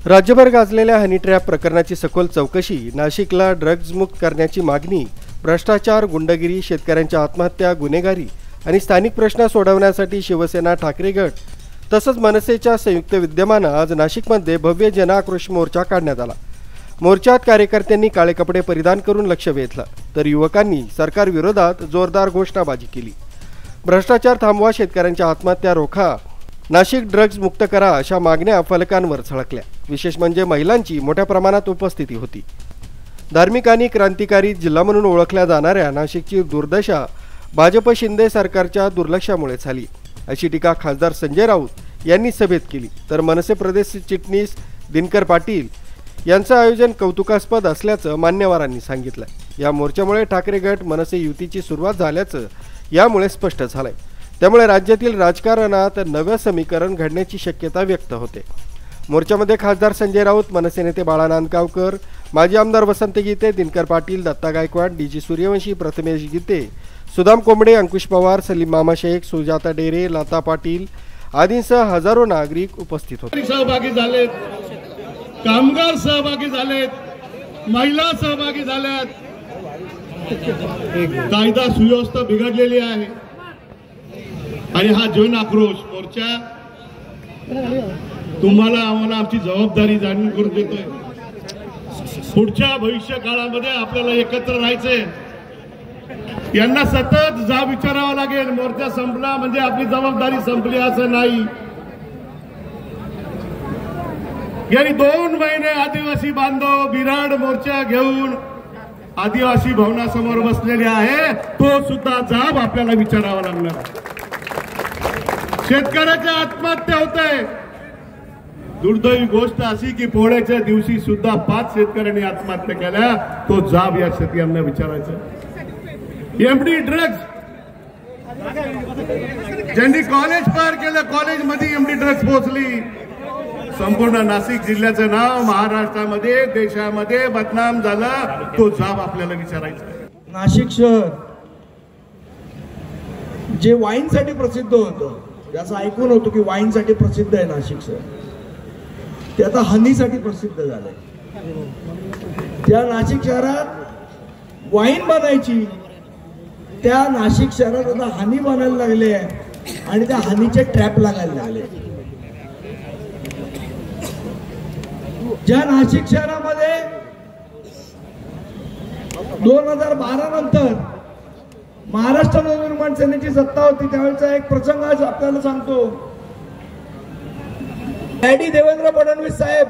राज्यभर गाजलेल्या honey trap प्रकरणाची सखोल चौकशी, नाशिकला ड्रग्ज मुक्त करण्याची मागणी, भ्रष्टाचार, गुंडगिरी, शेतकऱ्यांच्या आत्महत्या, गुन्हेगारी आणि स्थानिक प्रश्न सोडवण्यासाठी शिवसेना, ठाकरे गट तसंच मनसेच्या संयुक्त विद्यमानं आज नाशिकमध्ये भव्य जनआक्रोश मोर्चा काढण्यात आला। मोर्चात कार्यकर्त्यांनी काळे कपडे परिधान करून लक्ष वेधलं, तर युवकांनी सरकार विरोधात जोरदार घोषणाबाजी केली। भ्रष्टाचार थांबवा, शेतकऱ्यांच्या आत्महत्या रोखा, नाशिक ड्रग्ज मुक्त करा अशा मागण्या फलकांवर झळकल्या। विशेष म्हणजे महिलांची मोठ्या प्रमाणात उपस्थिती होती। धार्मिक आणि क्रांतिकारी जिल्हा म्हणून ओळखल्या जाणाऱ्या नाशिकची दुर्दशा भाजप शिंदे सरकारच्या दुर्लक्षामुळे झाली, अशी टीका खासदार संजय राऊत यांनी सभेत केली। तर मनसे प्रदेश चिटणीस दिनकर पाटील यांचं आयोजन कौतुकास्पद असल्याचं मान्यवरांनी सांगितलं। या मोर्चामुळे ठाकरे गट मनसे युतीची सुरुवात झाल्याचं यामुळे स्पष्ट झालंय। त्यामुळे राज्यातील राजकारणात नवं समीकरण घडण्याची शक्यता व्यक्त होते। मोर्चामध्ये खासदार संजय राऊत, मनसे नेते बाळा नांदगावकर, माजी आमदार वसंत गीते, दिनकर पाटील, दत्ता गायकवाड, डीजी सूर्यवंशी, प्रथमेश गीते, सुदाम कोंबडे, अंकुश पवार, सलीम मामा शेख, सुजाता डेरे, लता पाटील आदींसह हजारो नागरिक उपस्थित होते। सहभागी झालेत, कामगार सहभागी झालेत, महिला सहभागी झाल्यात। कायदा सुव्यवस्था बिघडलेली आहे आणि हा जन आक्रोश मोर्चा तुम्हाला आम्हाला आमची जबाबदारी जाणून करून देतोय। पुढच्या भविष्य काळामध्ये आपल्याला एकत्र राहायचंय। यांना सतत जाब विचारावा लागेल, मोर्चा संपला म्हणजे आपली जबाबदारी संपली असं नाही। गेली 2 महिने आदिवासी बांधव बिराड मोर्चा घेऊन आदिवासी भवनासमोर बसलेले आहे, तो सुद्धा जाब आपल्याला विचारावा लागणार। शेतकऱ्याच्या आत्महत्या होत आहे। दुर्दैवी गोष्ट अशी की पोळ्याच्या दिवशी सुद्धा 5 शेतकऱ्यांनी आत्महत्या केल्या, तो जाब या शेतकऱ्यांना विचारायचा। एमडी ड्रग्ज ज्यांनी कॉलेज पार केलं, कॉलेजमध्ये एमडी ड्रग्ज पोहोचली, संपूर्ण नाशिक जिल्ह्याचं नाव महाराष्ट्रामध्ये देशामध्ये बदनाम झालं, तो जाब आपल्याला विचारायचा। नाशिक शहर जे वाईनसाठी प्रसिद्ध होतं, असं ऐकून होतं की वाईनसाठी प्रसिद्ध आहे नाशिक शहर, ते आता हनीसाठी प्रसिद्ध झालंय। त्या नाशिक शहरात वाईन बनायची, त्या नाशिक शहरात आता हनी बनायला लागले आणि त्या हनीचे ट्रॅप लागायला लागले। ज्या नाशिक शहरामध्ये 2012 नंतर महाराष्ट्र नवनिर्माण सेनेची सत्ता होती, त्यावेळेचा एक प्रसंग आज आपल्याला सांगतो। डॅडी देवेंद्र फडणवीस साहेब,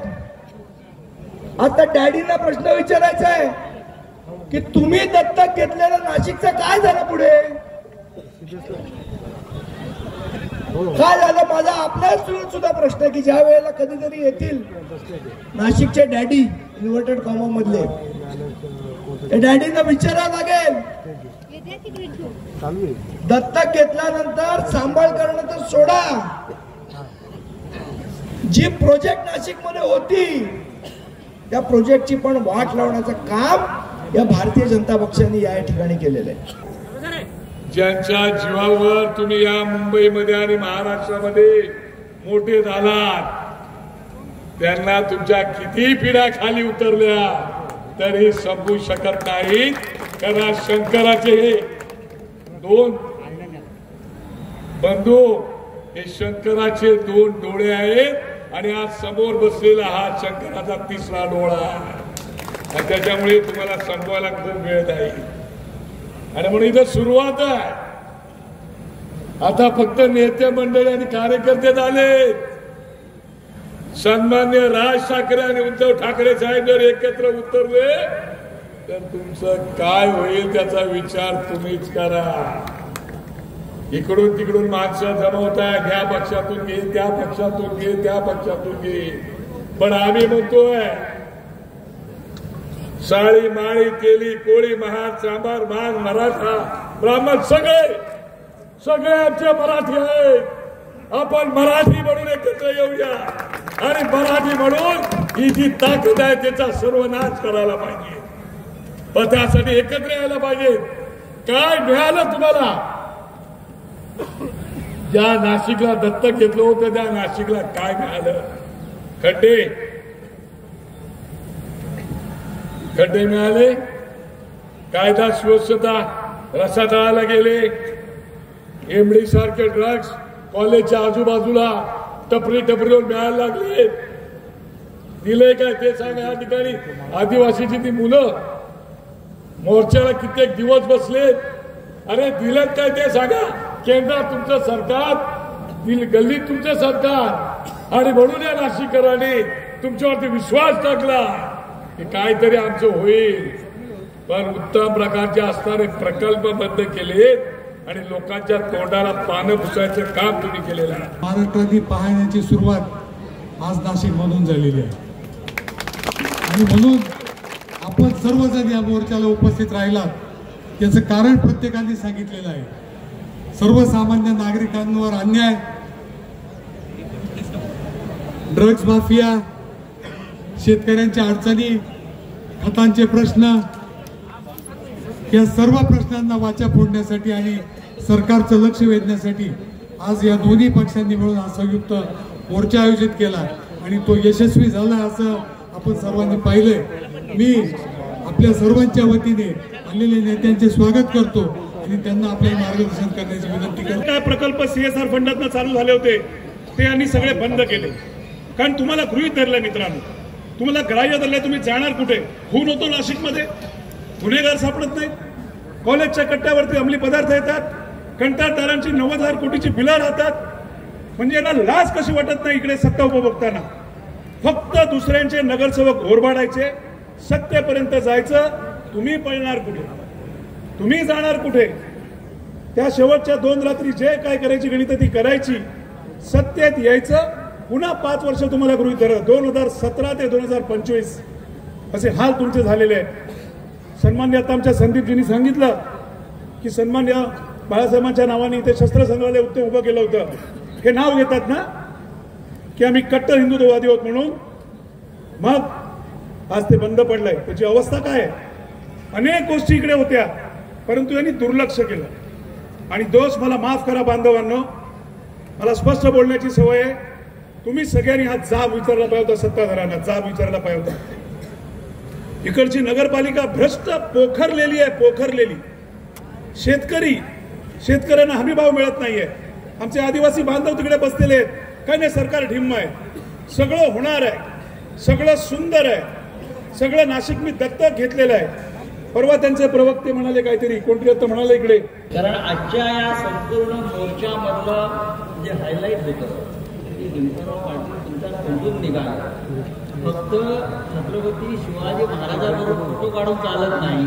आता डॅडींना प्रश्न विचारायचा आहे की तुम्ही दत्तक घेतलेलं नाशिकचं काय झालं, पुढे काय झालं? माझा आपल्याला सुद्धा प्रश्न आहे की ज्या वेळेला कधीतरी येतील नाशिकचे डॅडी इन्व्हर्टेड कॉमा मधले, त्या डॅडींना विचारावं लागेल, दत्तक घेतल्यानंतर सांभाळ करणं तर सोडा, जी प्रोजेक्ट नाशिक मध्ये होती त्या प्रोजेक्टची पण वाट लावण्याचं काम या भारतीय जनता पक्षाने या ठिकाणी केलेलं आहे। ज्यांच्या जीवावर तुम्ही या मुंबईमध्ये आणि महाराष्ट्रामध्ये मोठे झालात, त्यांना तुमच्या किती पिढ्या खाली उतरल्या तरी संपू शकत नाही। कारण शंकराचे हे 2 बंधू, हे शंकराचे 2 डोळे आहेत आणि आज समोर बसलेला हा शंकराचा 3रा डोळा आहे। त्याच्यामुळे तुम्हाला संपवायला खूप वेळ नाही आणि म्हणून इथं सुरुवात आहे। आता फक्त नेते मंडळी आणि कार्यकर्ते झाले। सन्मान्य राज ठाकरे आणि उद्धव ठाकरे साहेब जर एकत्र उतरले तर तुमचं काय होईल त्याचा विचार तुम्हीच करा। इकडून तिकडून माणसं जमवताय, ह्या पक्षातून घे, त्या पक्षातून घे, त्या पक्षातून घे, पण आम्ही म्हणतोय साळी माळी केली कोळी महार चांभार माग मराठा ब्राह्मण सगळे आमचे मराठी आहेत। आपण मराठी म्हणून एकत्र येऊया आणि मराठी म्हणून ही जी ताकद आहे त्याचा सर्वनाश करायला पाहिजे, पण त्यासाठी एकत्र यायला पाहिजे। काय मिळालं तुम्हाला? ज्या नाशिकला दत्तक घेतलं होतं त्या नाशिकला काय मिळालं? खड्डे, खड्डे मिळाले, कायदा सुव्यवस्था रसातळाला गेले, एमडी सारखे ड्रग्ज कॉलेजच्या आजूबाजूला टपरीवर मिळायला लागले. दिले काय ते सांगा. या ठिकाणी आदिवासीची ती मुलं मोर्चाला कित्येक दिवस बसलेत. अरे दिलेत काय ते सांगा. केंद्रात तुमचं सरकार, गल्लीत तुमचं सरकार, आणि म्हणून या नाशिककरांनी तुमच्यावरती विश्वास टाकला की काहीतरी आमचं होईल. पण उत्तम प्रकारचे असणारे प्रकल्प बंद केलेत आणि लोकांच्या तोंडाला पानं पुसायचं काम तुम्ही केलेलं आहे. महाराष्ट्राची पाहण्याची सुरुवात आज नाशिकमधून झालेली आहे आणि म्हणून आपण सर्वजण या मोर्चाला उपस्थित राहिलात याचं कारण प्रत्येकाने सांगितलेलं आहे. सर्वसामान्य नागरिकांवर अन्याय, ड्रग्ज माफिया, शेतकऱ्यांच्या अडचणी, खतांचे प्रश्न, या सर्व प्रश्नांना वाचा फोडण्यासाठी आणि सरकारचं लक्ष वेधण्यासाठी आज या दोन्ही पक्षांनी मिळून हा संयुक्त मोर्चा आयोजित केला आणि तो यशस्वी झाला असं आपण सर्वांनी पाहिलंय. मी आपल्या सर्वांच्या वतीने आलेल्या नेत्यांचे स्वागत करतो आणि त्यांना आपल्याला मार्गदर्शन करण्याची विनंती करतो. काय प्रकल्प CSR फंडातून चालू झाले होते ते यांनी सगळे बंद केले. कारण तुम्हाला गृहीत धरलं मित्रांनो, तुम्हाला ग्राह्य धरलं. तुम्ही जाणार कुठे? खून होतो नाशिकमध्ये, गुन्हेगार सापडत नाही, कॉलेजच्या कट्ट्यावरती अंमली पदार्थ येतात, कंत्राटदारांची 90,000 कोटीची बिलं राहतात. म्हणजे यांना लाज कशी वाटत नाही इकडे सत्ता उपभोगताना. फक्त दुसऱ्यांचे नगरसेवक घोरबाडायचे, सत्तेपर्यंत जायचं. तुम्ही पळणार कुठे? तुम्ही जाणार कुठे? त्या शेवटच्या 2 रात्री जे काय करायची गणित ती करायची, सत्तेत यायचं, पुन्हा 5 वर्ष तुम्हाला गृहीत धरत. 2017 ते 2025 असे हाल तुमचे झालेले आहेत. सन्मान्य आता आमच्या संदीपजींनी सांगितलं की सन्मान्य बाळासाहेबांच्या नावाने इथे शस्त्र संग्रहालय उभं केलं होतं. हे नाव घेतात ना की आम्ही कट्टर हिंदुत्ववादी आहोत म्हणून. मग आज ते बंद पडलंय. त्याची अवस्था काय आहे? अनेक गोष्टी इकडे होत्या परंतु यांनी दुर्लक्ष केलं. आणि दोष मला माफ करा बांधवांनो, मला स्पष्ट बोलण्याची सवय आहे. तुम्ही सगळ्यांनी हा जाब विचारला पाहिजे होता. सत्ताधाऱ्यांना जाब विचारला पाहिजे होता. इकडची नगरपालिका भ्रष्ट पोखरलेली आहे, पोखरलेली. शेतकऱ्यांना हमी भाव मिळत नाहीये. आमचे आदिवासी बांधव तिकडे बसलेले आहेत. काय नाही, सरकार ढिम्म आहे. सगळं होणार आहे, सगळं सुंदर आहे, सगळं नाशिक मी दत्तक घेतलेलं आहे. परवा त्यांचे प्रवक्ते म्हणाले काहीतरी, कोणतरी आता म्हणाले इकडे. कारण आजच्या या संपूर्ण मोर्चामधलं जे हायलाईट होतं की दिनकरराव पाटील तुमच्या तोंडून निघाला. फक्त छत्रपती शिवाजी महाराजांबरोबर फोटो काढून चालत नाही,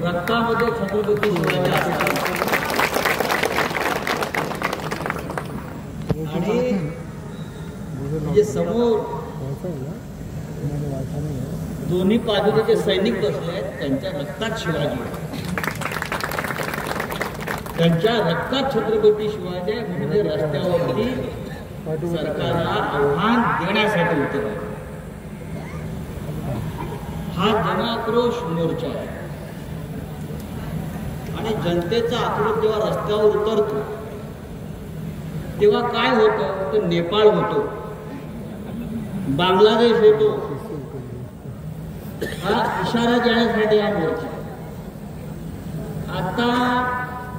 रक्तामध्ये छत्रपती शिवाजी असतात. आणि म्हणजे समोर दोन्ही बाजूने जे सैनिक बसले आहेत त्यांच्या रक्तात शिवाजी, त्यांच्या रक्तात छत्रपती शिवाजी म्हणजे रस्त्यावरती सरकारला आव्हान देण्यासाठी उतरले. हा जनाक्रोश मोर्चा आहे आणि जनतेचा आक्रोश जेव्हा रस्त्यावर उतरतो तेव्हा काय होतं? तर नेपाळ होतो, बांगलादेश होतो. हा इशारा देण्यासाठी हा मोर्चा. आता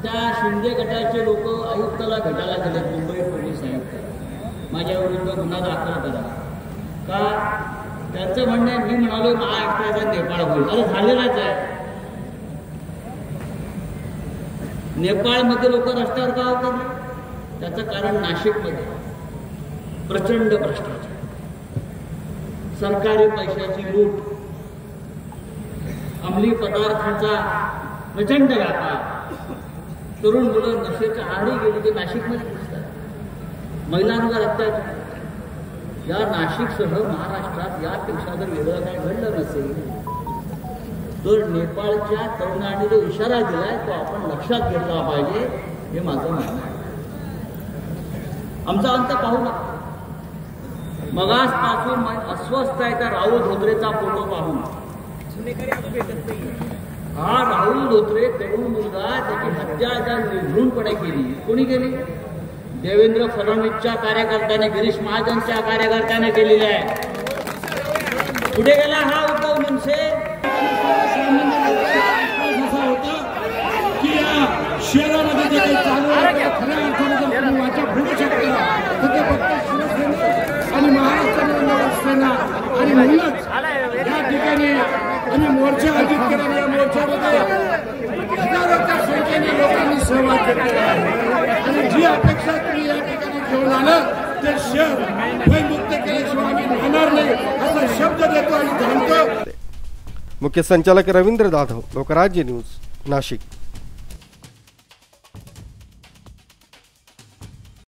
त्या शिंदे गटाचे लोक आयुक्ताला भेटायला गेले, मुंबई पोलीस आयुक्त, माझ्या विरुद्ध गुन्हा दाखल करा. का? त्यांचं म्हणणं आहे, मी म्हणालो महाराष्ट्राचा नेपाळ होईल. अरे झालेलाच आहे. नेपाळमध्ये लोक रस्त्यावर का होतात? त्याचं कारण नाशिकमध्ये प्रचंड भ्रष्टाचार, सरकारी पैशाची लूट, अंमली पदार्थांचा प्रचंड व्यापार, तरुण मुलं नशेच्या आहारी गेली ते नाशिकमध्ये दिसतात, महिलांवर अत्याचार. या नाशिकसह महाराष्ट्रात यापेक्षा जर वेगळं काय घडलं नसेल तर नेपाळच्या तरुणांनी जो इशारा दिलाय तो आपण लक्षात घेतला पाहिजे, हे माझं म्हणणं आहे. आमचा अंत पाहू नका. मगासपासून अस्वस्थ आहे त्या राहुल धोत्रेचा फोटो पाहून. हा राहुल धोत्रे तरुण मुलगा, त्याची हत्या ज्या निर्घृणपणे केली. कोणी केली? देवेंद्र फडणवीसच्या कार्यकर्त्याने, गिरीश महाजनच्या कार्यकर्त्याने केलेली आहे. कुठे गेला हा उद्धव मनसे? शहरामध्ये जे काही चालू आहे त्या खऱ्या अर्थाने जर तुम्ही वाचा फोडू शकता तर ते फक्त शिवसेना आणि महाराष्ट्र नवनिर्माण सेना आणि म्हणूनच या ठिकाणी आम्ही मोर्चा आयोजित केला. या मोर्चामध्ये हजारोच्या संख्येने लोकांनी सहभाग घेतलेला आहे आणि जी अपेक्षा तुम्ही या ठिकाणी घेऊन आलं ते शहर भयमुक्त केल्याशिवाय आम्ही राहणार नाही असा शब्द देतो आणि सांगतो. मुख्य संचालक रवींद्र जाधव, लोकराज्य न्यूज, नाशिक.